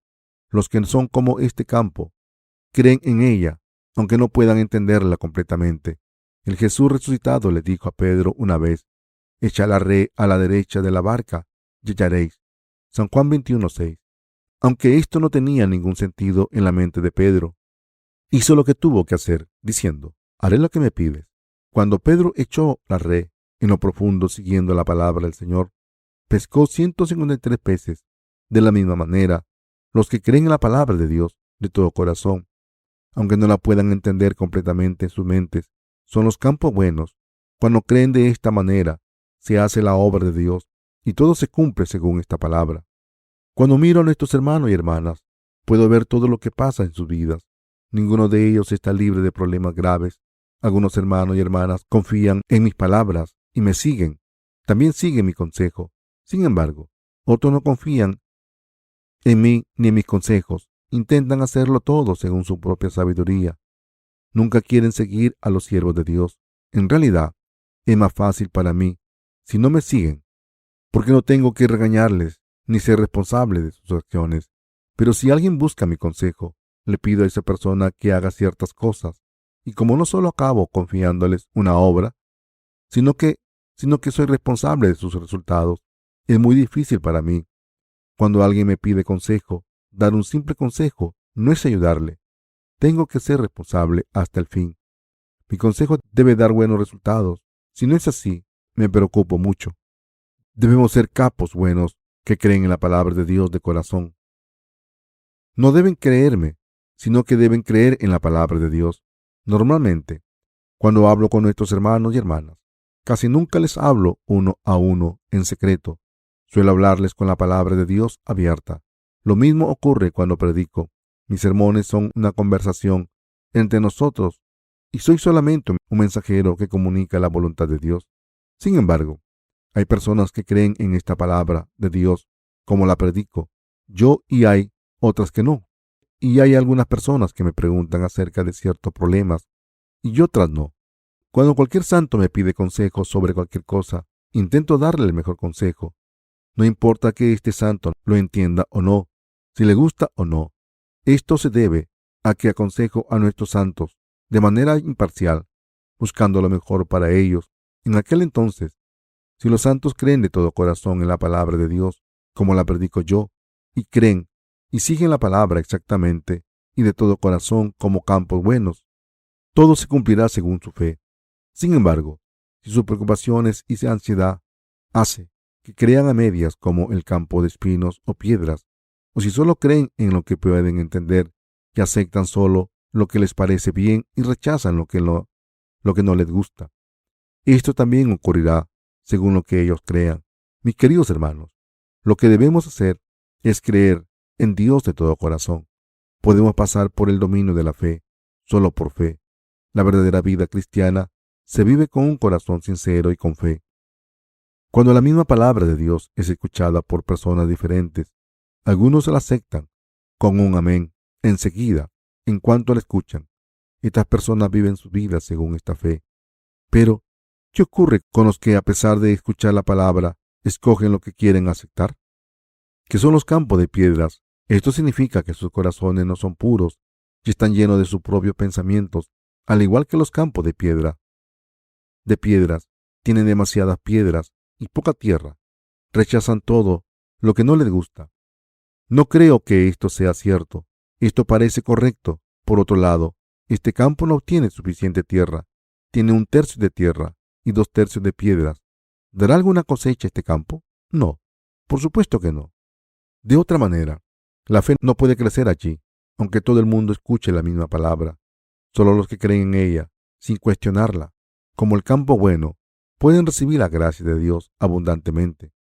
Los que son como este campo creen en ella, aunque no puedan entenderla completamente. El Jesús resucitado le dijo a Pedro una vez: «Echa la red a la derecha de la barca y hallaréis». San Juan 21:6. Aunque esto no tenía ningún sentido en la mente de Pedro, hizo lo que tuvo que hacer, diciendo: «Haré lo que me pides». Cuando Pedro echó la red en lo profundo siguiendo la palabra del Señor, pescó 153 peces. De la misma manera, los que creen en la palabra de Dios de todo corazón, aunque no la puedan entender completamente en sus mentes, son los campos buenos. Cuando creen de esta manera, se hace la obra de Dios y todo se cumple según esta palabra. Cuando miro a nuestros hermanos y hermanas, puedo ver todo lo que pasa en sus vidas. Ninguno de ellos está libre de problemas graves. Algunos hermanos y hermanas confían en mis palabras y me siguen. También siguen mi consejo. Sin embargo, otros no confían en mí ni en mis consejos. Intentan hacerlo todo según su propia sabiduría. Nunca quieren seguir a los siervos de Dios. En realidad, es más fácil para mí si no me siguen, porque no tengo que regañarles ni ser responsable de sus acciones. Pero si alguien busca mi consejo, le pido a esa persona que haga ciertas cosas. Y como no solo acabo confiándoles una obra, sino que soy responsable de sus resultados, es muy difícil para mí. Cuando alguien me pide consejo, dar un simple consejo no es ayudarle. Tengo que ser responsable hasta el fin. Mi consejo debe dar buenos resultados. Si no es así, me preocupo mucho. Debemos ser capos buenos que creen en la palabra de Dios de corazón. No deben creerme, sino que deben creer en la palabra de Dios. Normalmente, cuando hablo con nuestros hermanos y hermanas, casi nunca les hablo uno a uno en secreto. Suelo hablarles con la palabra de Dios abierta. Lo mismo ocurre cuando predico. Mis sermones son una conversación entre nosotros y soy solamente un mensajero que comunica la voluntad de Dios. Sin embargo, hay personas que creen en esta palabra de Dios como la predico yo, y hay otras que no. Y hay algunas personas que me preguntan acerca de ciertos problemas y otras no. Cuando cualquier santo me pide consejos sobre cualquier cosa, intento darle el mejor consejo. No importa que este santo lo entienda o no, si le gusta o no. Esto se debe a que aconsejo a nuestros santos de manera imparcial, buscando lo mejor para ellos. En aquel entonces, si los santos creen de todo corazón en la palabra de Dios, como la predico yo, y creen y siguen la palabra exactamente y de todo corazón como campos buenos, todo se cumplirá según su fe. Sin embargo, si sus preocupaciones y su ansiedad hace que crean a medias como el campo de espinos o piedras, o si solo creen en lo que pueden entender y aceptan solo lo que les parece bien y rechazan lo que no les gusta, esto también ocurrirá según lo que ellos crean. Mis queridos hermanos, lo que debemos hacer es creer en Dios de todo corazón. Podemos pasar por el dominio de la fe solo por fe. La verdadera vida cristiana se vive con un corazón sincero y con fe. Cuando la misma palabra de Dios es escuchada por personas diferentes, algunos la aceptan con un amén enseguida en cuanto la escuchan. Estas personas viven sus vidas según esta fe. Pero, ¿qué ocurre con los que, a pesar de escuchar la palabra, escogen lo que quieren aceptar? Que son los campos de piedras. Esto significa que sus corazones no son puros y están llenos de sus propios pensamientos, al igual que los campos de piedra. De piedras, tienen demasiadas piedras y poca tierra. Rechazan todo lo que no les gusta. No creo que esto sea cierto. Esto parece correcto. Por otro lado, este campo no tiene suficiente tierra. Tiene 1/3 de tierra y 2/3 de piedras. ¿Dará alguna cosecha este campo? No, por supuesto que no. De otra manera, la fe no puede crecer allí, aunque todo el mundo escuche la misma palabra. Solo los que creen en ella, sin cuestionarla, como el campo bueno, pueden recibir la gracia de Dios abundantemente.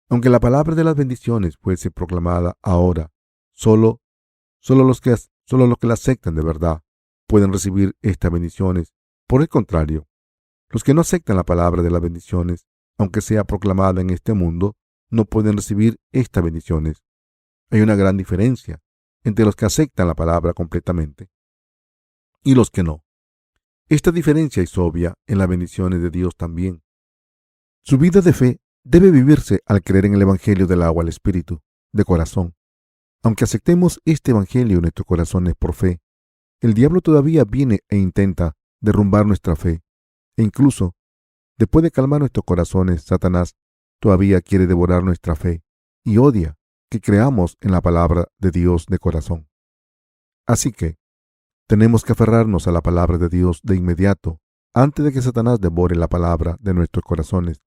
Aunque la palabra de las bendiciones fuese proclamada ahora, solo los que la aceptan de verdad pueden recibir estas bendiciones. Por el contrario, los que no aceptan la palabra de las bendiciones, aunque sea proclamada en este mundo, no pueden recibir estas bendiciones. Hay una gran diferencia entre los que aceptan la palabra completamente y los que no. Esta diferencia es obvia en las bendiciones de Dios también. Su vida de fe debe vivirse al creer en el Evangelio del agua al Espíritu, de corazón. Aunque aceptemos este Evangelio en nuestros corazones por fe, el diablo todavía viene e intenta derrumbar nuestra fe. E incluso, después de calmar nuestros corazones, Satanás todavía quiere devorar nuestra fe y odia que creamos en la palabra de Dios de corazón. Así que, tenemos que aferrarnos a la palabra de Dios de inmediato, antes de que Satanás devore la palabra de nuestros corazones.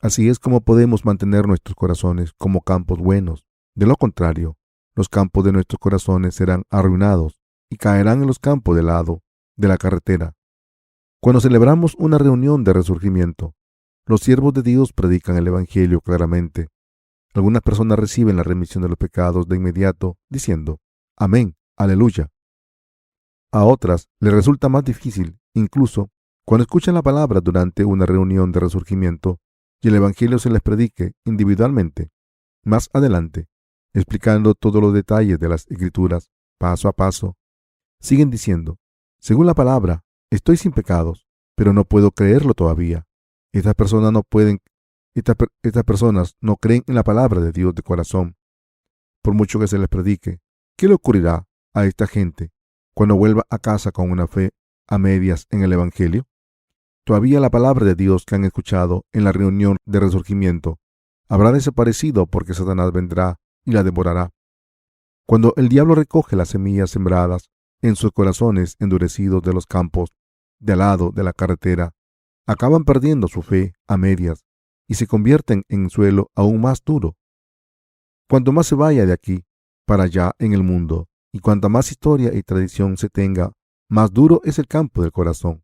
Así es como podemos mantener nuestros corazones como campos buenos. De lo contrario, los campos de nuestros corazones serán arruinados y caerán en los campos del lado de la carretera. Cuando celebramos una reunión de resurgimiento, los siervos de Dios predican el Evangelio claramente. Algunas personas reciben la remisión de los pecados de inmediato, diciendo, amén, aleluya. A otras les resulta más difícil, incluso cuando escuchan la palabra durante una reunión de resurgimiento y el Evangelio se les predique individualmente. Más adelante, explicando todos los detalles de las Escrituras, paso a paso, siguen diciendo, según la palabra, estoy sin pecados, pero no puedo creerlo todavía. Estas personas no creen en la palabra de Dios de corazón. Por mucho que se les predique, ¿qué le ocurrirá a esta gente cuando vuelva a casa con una fe a medias en el Evangelio? Todavía la palabra de Dios que han escuchado en la reunión de resurgimiento habrá desaparecido porque Satanás vendrá y la devorará. Cuando el diablo recoge las semillas sembradas en sus corazones endurecidos de los campos de al lado de la carretera, acaban perdiendo su fe a medias y se convierten en suelo aún más duro. Cuanto más se vaya de aquí para allá en el mundo y cuanta más historia y tradición se tenga, más duro es el campo del corazón.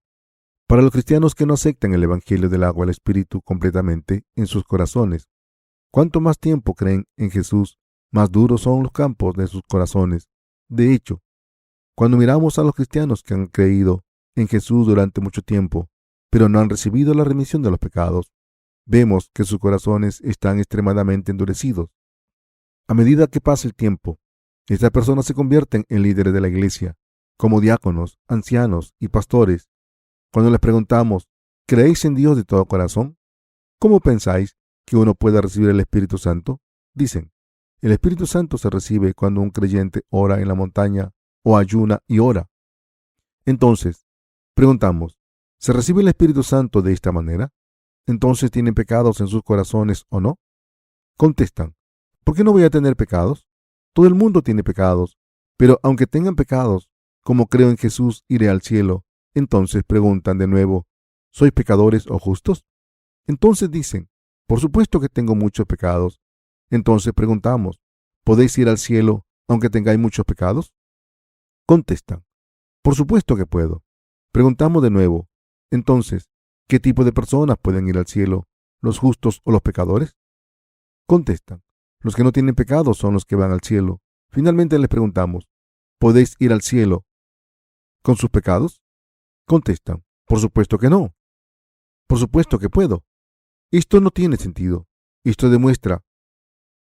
Para los cristianos que no aceptan el Evangelio del agua al Espíritu completamente en sus corazones, cuanto más tiempo creen en Jesús, más duros son los campos de sus corazones. De hecho, cuando miramos a los cristianos que han creído en Jesús durante mucho tiempo, pero no han recibido la remisión de los pecados, vemos que sus corazones están extremadamente endurecidos. A medida que pasa el tiempo, estas personas se convierten en líderes de la iglesia, como diáconos, ancianos y pastores. Cuando les preguntamos, ¿creéis en Dios de todo corazón? ¿Cómo pensáis que uno pueda recibir el Espíritu Santo? Dicen, el Espíritu Santo se recibe cuando un creyente ora en la montaña o ayuna y ora. Entonces, preguntamos, ¿se recibe el Espíritu Santo de esta manera? ¿Entonces tienen pecados en sus corazones o no? Contestan, ¿por qué no voy a tener pecados? Todo el mundo tiene pecados, pero aunque tengan pecados, como creo en Jesús, iré al cielo. Entonces preguntan de nuevo, ¿sois pecadores o justos? Entonces dicen, por supuesto que tengo muchos pecados. Entonces preguntamos, ¿podéis ir al cielo aunque tengáis muchos pecados? Contestan, por supuesto que puedo. Preguntamos de nuevo, entonces, ¿qué tipo de personas pueden ir al cielo, los justos o los pecadores? Contestan, los que no tienen pecados son los que van al cielo. Finalmente les preguntamos, ¿podéis ir al cielo con sus pecados? Contestan, por supuesto que no. Por supuesto que puedo. Esto no tiene sentido. Esto demuestra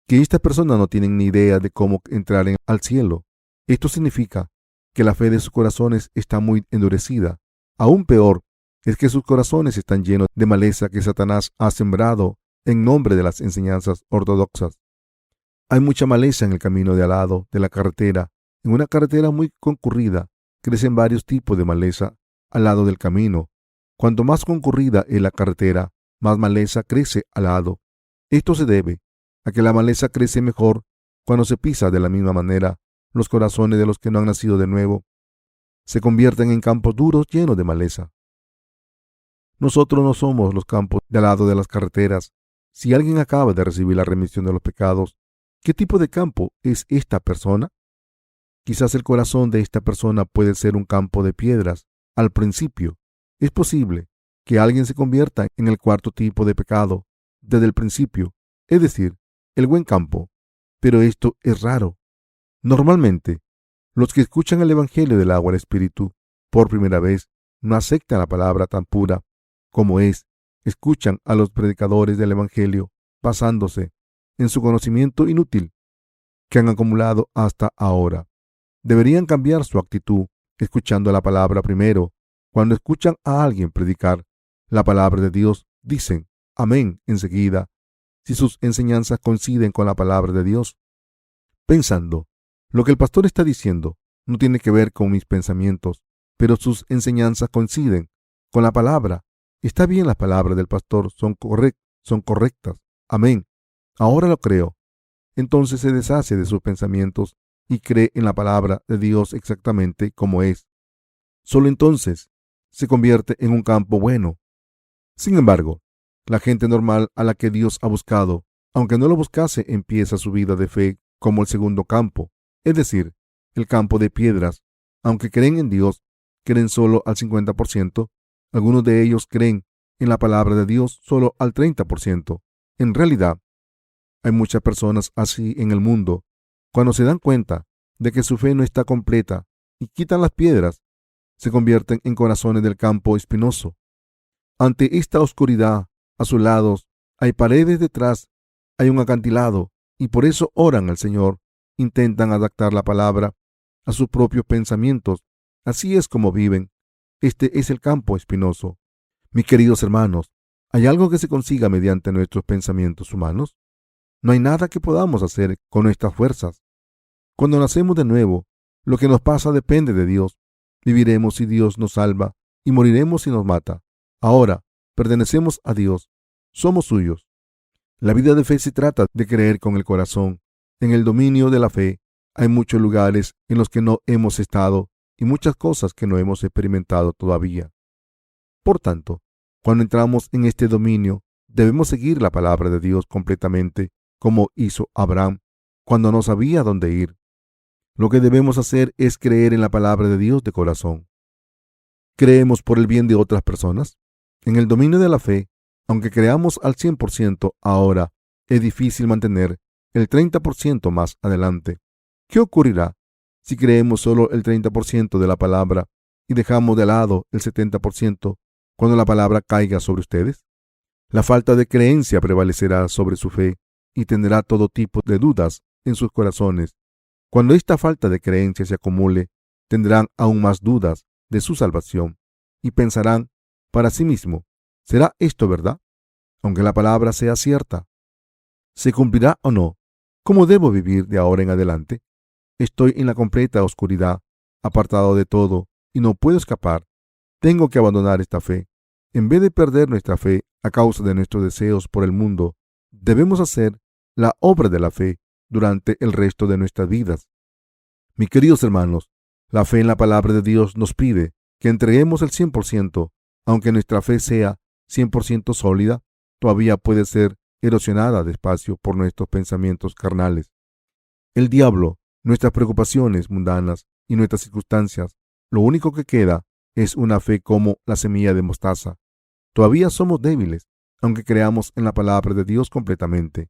que estas personas no tienen ni idea de cómo entrar al cielo. Esto significa que la fe de sus corazones está muy endurecida. Aún peor es que sus corazones están llenos de maleza que Satanás ha sembrado en nombre de las enseñanzas ortodoxas. Hay mucha maleza en el camino de al lado de la carretera. En una carretera muy concurrida crecen varios tipos de maleza al lado del camino. Cuanto más concurrida es la carretera, más maleza crece al lado. Esto se debe a que la maleza crece mejor cuando se pisa de la misma manera. Los corazones de los que no han nacido de nuevo se convierten en campos duros llenos de maleza. Nosotros no somos los campos de al lado de las carreteras. Si alguien acaba de recibir la remisión de los pecados, ¿qué tipo de campo es esta persona? Quizás el corazón de esta persona puede ser un campo de piedras al principio. Es posible que alguien se convierta en el cuarto tipo de pecado desde el principio, es decir, el buen campo. Pero esto es raro. Normalmente, los que escuchan el Evangelio del agua del Espíritu por primera vez no aceptan la palabra tan pura como es. Escuchan a los predicadores del Evangelio basándose en su conocimiento inútil que han acumulado hasta ahora. Deberían cambiar su actitud escuchando la palabra primero. Cuando escuchan a alguien predicar la palabra de Dios, dicen amén enseguida si sus enseñanzas coinciden con la palabra de Dios, pensando, lo que el pastor está diciendo no tiene que ver con mis pensamientos, pero sus enseñanzas coinciden con la palabra. Está bien, las palabras del pastor son correctas. Amén. Ahora lo creo. Entonces se deshace de sus pensamientos y cree en la palabra de Dios exactamente como es. Solo entonces se convierte en un campo bueno. Sin embargo, la gente normal a la que Dios ha buscado, aunque no lo buscase, empieza su vida de fe como el segundo campo, es decir, el campo de piedras. Aunque creen en Dios, creen solo al 50%. Algunos de ellos creen en la palabra de Dios solo al 30%. En realidad, hay muchas personas así en el mundo. Cuando se dan cuenta de que su fe no está completa y quitan las piedras, se convierten en corazones del campo espinoso. Ante esta oscuridad, a sus lados hay paredes, detrás hay un acantilado, y por eso oran al Señor. Intentan adaptar la palabra a sus propios pensamientos. Así es como viven. Este es el campo espinoso. Mis queridos hermanos, ¿hay algo que se consiga mediante nuestros pensamientos humanos? No hay nada que podamos hacer con nuestras fuerzas. Cuando nacemos de nuevo, lo que nos pasa depende de Dios. Viviremos si Dios nos salva y moriremos si nos mata. Ahora, pertenecemos a Dios. Somos suyos. La vida de fe se trata de creer con el corazón. En el dominio de la fe hay muchos lugares en los que no hemos estado y muchas cosas que no hemos experimentado todavía. Por tanto, cuando entramos en este dominio, debemos seguir la palabra de Dios completamente, como hizo Abraham cuando no sabía dónde ir. Lo que debemos hacer es creer en la palabra de Dios de corazón. ¿Creemos por el bien de otras personas? En el dominio de la fe, aunque creamos al 100% ahora, es difícil mantener el 30% más adelante. ¿Qué ocurrirá si creemos solo el 30% de la palabra y dejamos de lado el 70% cuando la palabra caiga sobre ustedes? La falta de creencia prevalecerá sobre su fe y tendrá todo tipo de dudas en sus corazones. Cuando esta falta de creencia se acumule, tendrán aún más dudas de su salvación y pensarán para sí mismos, ¿será esto verdad? Aunque la palabra sea cierta, ¿se cumplirá o no? ¿Cómo debo vivir de ahora en adelante? Estoy en la completa oscuridad, apartado de todo, y no puedo escapar. Tengo que abandonar esta fe. En vez de perder nuestra fe a causa de nuestros deseos por el mundo, debemos hacer la obra de la fe durante el resto de nuestras vidas. Mis queridos hermanos, la fe en la palabra de Dios nos pide que entreguemos el 100%. Aunque nuestra fe sea 100% sólida, todavía puede ser erosionada despacio por nuestros pensamientos carnales. El diablo, nuestras preocupaciones mundanas y nuestras circunstancias, lo único que queda es una fe como la semilla de mostaza. Todavía somos débiles, aunque creamos en la palabra de Dios completamente.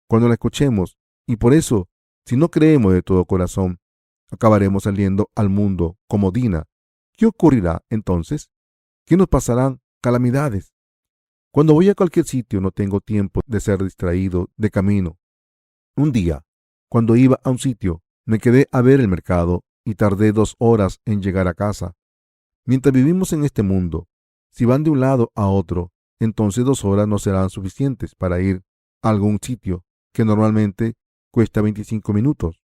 Cuando la escuchemos, y por eso, si no creemos de todo corazón, acabaremos saliendo al mundo como Dina. ¿Qué ocurrirá entonces? que nos pasarán calamidades. Cuando voy a cualquier sitio no tengo tiempo de ser distraído de camino. Un día, cuando iba a un sitio, me quedé a ver el mercado y tardé 2 horas en llegar a casa. Mientras vivimos en este mundo, si van de un lado a otro, entonces 2 horas no serán suficientes para ir a algún sitio que normalmente cuesta 25 minutos.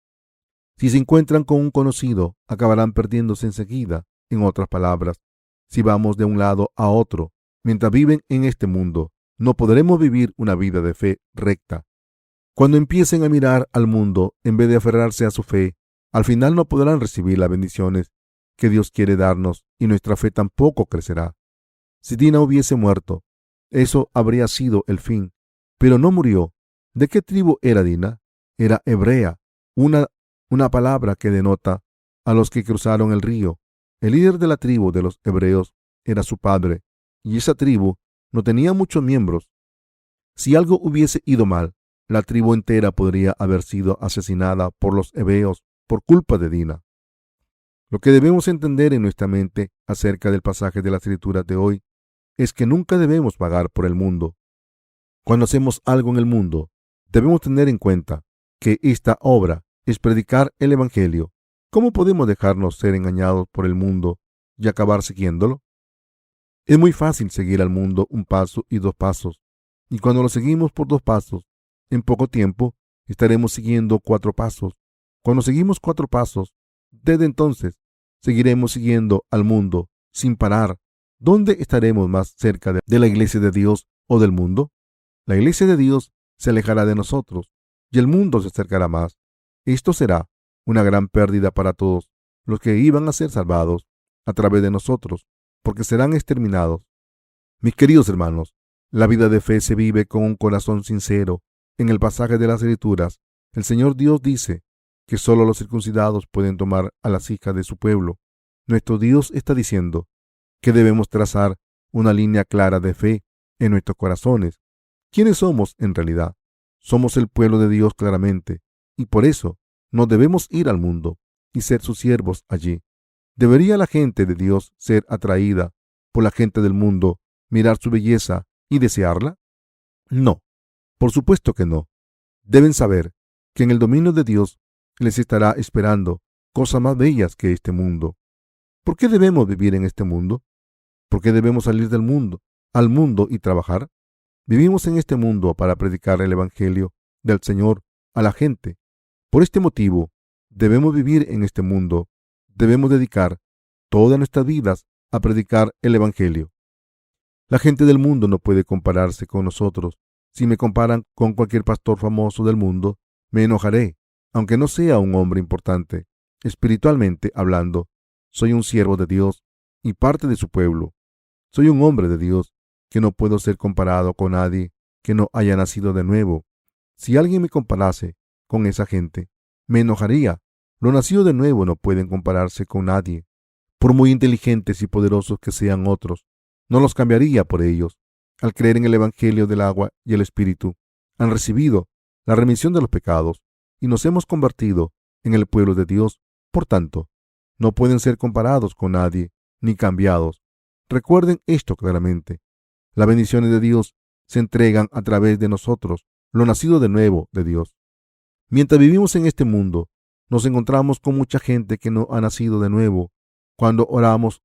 Si se encuentran con un conocido, acabarán perdiéndose enseguida. En otras palabras, si vamos de un lado a otro, mientras viven en este mundo, no podremos vivir una vida de fe recta. Cuando empiecen a mirar al mundo, en vez de aferrarse a su fe, al final no podrán recibir las bendiciones que Dios quiere darnos y nuestra fe tampoco crecerá. Si Dina hubiese muerto, eso habría sido el fin, pero no murió. ¿De qué tribu era Dina? Era hebrea, una palabra que denota a los que cruzaron el río. El líder de la tribu de los hebreos era su padre, y esa tribu no tenía muchos miembros. Si algo hubiese ido mal, la tribu entera podría haber sido asesinada por los hebreos por culpa de Dina. Lo que debemos entender en nuestra mente acerca del pasaje de la escritura de hoy es que nunca debemos pagar por el mundo. Cuando hacemos algo en el mundo, debemos tener en cuenta que esta obra es predicar el Evangelio. ¿Cómo podemos dejarnos ser engañados por el mundo y acabar siguiéndolo? Es muy fácil seguir al mundo 1 paso y 2 pasos, y cuando lo seguimos por 2 pasos, en poco tiempo estaremos siguiendo 4 pasos. Cuando seguimos 4 pasos, desde entonces seguiremos siguiendo al mundo sin parar. ¿Dónde estaremos más cerca de la iglesia de Dios o del mundo? La iglesia de Dios se alejará de nosotros y el mundo se acercará más. Esto será una gran pérdida para todos los que iban a ser salvados a través de nosotros, porque serán exterminados. Mis queridos hermanos, la vida de fe se vive con un corazón sincero. En el pasaje de las Escrituras, el Señor Dios dice que solo los circuncidados pueden tomar a las hijas de su pueblo. Nuestro Dios está diciendo que debemos trazar una línea clara de fe en nuestros corazones. ¿Quiénes somos en realidad? Somos el pueblo de Dios claramente, y por eso no debemos ir al mundo y ser sus siervos allí. ¿Debería la gente de Dios ser atraída por la gente del mundo, mirar su belleza y desearla? No, por supuesto que no. Deben saber que en el dominio de Dios les estará esperando cosas más bellas que este mundo. ¿Por qué debemos vivir en este mundo? ¿Por qué debemos salir del mundo, al mundo y trabajar? Vivimos en este mundo para predicar el Evangelio del Señor a la gente. Por este motivo, debemos vivir en este mundo. Debemos dedicar todas nuestras vidas a predicar el Evangelio. La gente del mundo no puede compararse con nosotros. Si me comparan con cualquier pastor famoso del mundo, me enojaré, aunque no sea un hombre importante. Espiritualmente hablando, soy un siervo de Dios y parte de su pueblo. Soy un hombre de Dios que no puedo ser comparado con nadie que no haya nacido de nuevo. Si alguien me comparase con esa gente, me enojaría. Los nacidos de nuevo no pueden compararse con nadie. Por muy inteligentes y poderosos que sean otros, no los cambiaría por ellos. Al creer en el Evangelio del agua y el Espíritu, han recibido la remisión de los pecados y nos hemos convertido en el pueblo de Dios. Por tanto, no pueden ser comparados con nadie ni cambiados. Recuerden esto claramente. Las bendiciones de Dios se entregan a través de nosotros, lo nacido de nuevo de Dios. Mientras vivimos en este mundo, nos encontramos con mucha gente que no ha nacido de nuevo. Cuando oramos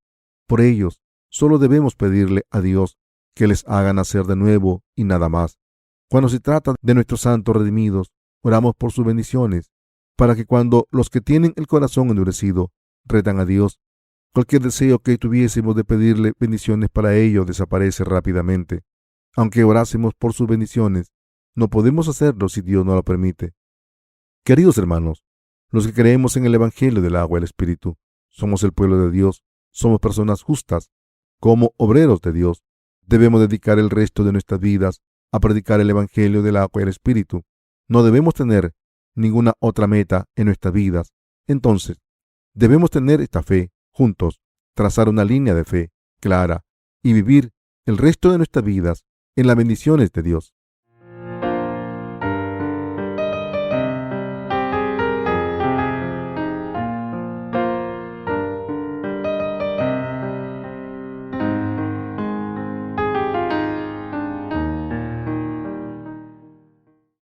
por ellos, solo debemos pedirle a Dios que les haga nacer de nuevo y nada más. Cuando se trata de nuestros santos redimidos, oramos por sus bendiciones, para que cuando los que tienen el corazón endurecido retan a Dios, cualquier deseo que tuviésemos de pedirle bendiciones para ellos desaparece rápidamente. Aunque orásemos por sus bendiciones, no podemos hacerlo si Dios no lo permite. Queridos hermanos, los que creemos en el Evangelio del agua y el Espíritu, somos el pueblo de Dios, somos personas justas. Como obreros de Dios, debemos dedicar el resto de nuestras vidas a predicar el Evangelio del agua y el Espíritu. No debemos tener ninguna otra meta en nuestras vidas. Entonces, debemos tener esta fe juntos, trazar una línea de fe clara y vivir el resto de nuestras vidas en las bendiciones de Dios.